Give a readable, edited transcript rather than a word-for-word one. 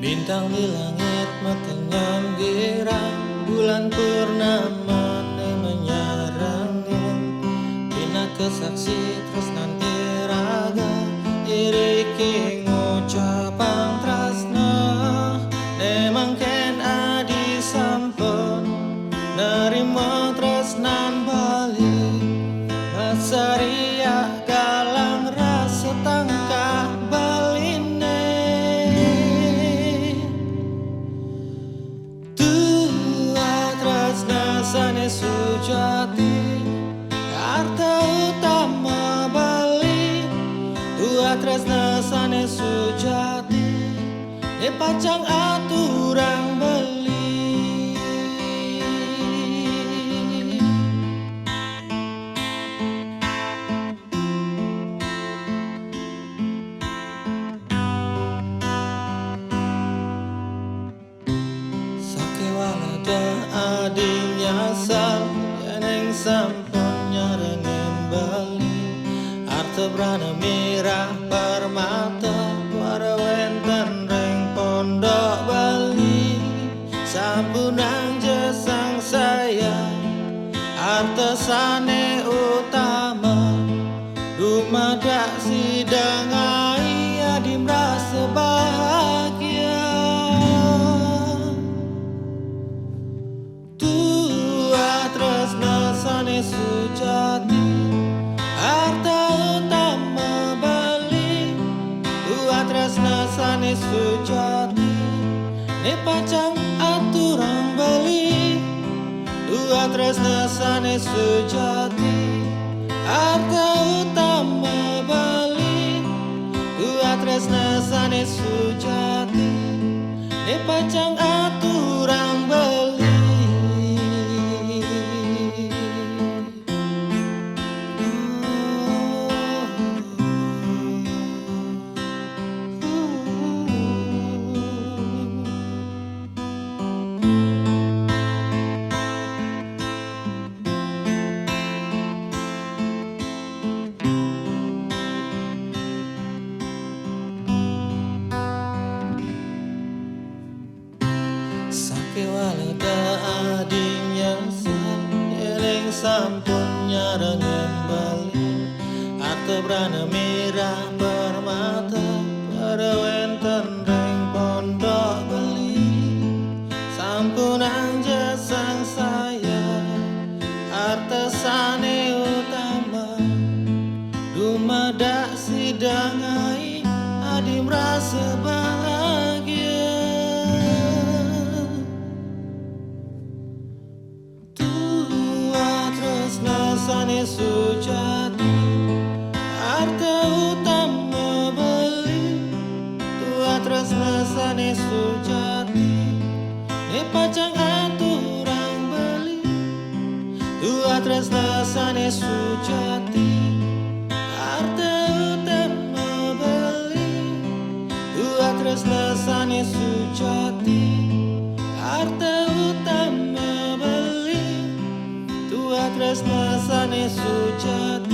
Bintang di langit matanyam girang, bulan purnama menyarangin. Bina kesaksi terus nanti raga, iriki ngucapang trasna. Nemang ken adi sampun, nerimo tresnan balik. Masaria galang rasa tangka baline. Tua tresna sane sujati, harta utama bali. Tua tresna sane sujati, pacang aturang beli. Walada adinya sal yeneng sampun nyarengin bali. Arta brana mirah permata warawenten reng pondok Bali. Sampunang jesang saya arta sane utama, dumadak sidangai adi merasa bahagia. Sane sujati, harta utama bali. Tua tresna sane sujati, ne pacang aturang bali. Tua tresna sane sujati, harta utama bali. Tua tresna sane sujati, ne pacang aturang bali. Sake walada adinya sal yeneng sampun nyarengin bali. Arta brana mirah permata warawenten reng pondok Bali. Sampunang jesang saya arta sane utama, dumadak sidangai adi merasa bahagia. Sane sujati, harta utama bali. Tua tresna sane sujati, ne pacang aturang bali. Tua tresna sane sujati, harta utama bali. Tua tresna sane sujati, harta utama bali. Tua tresna sane sujati.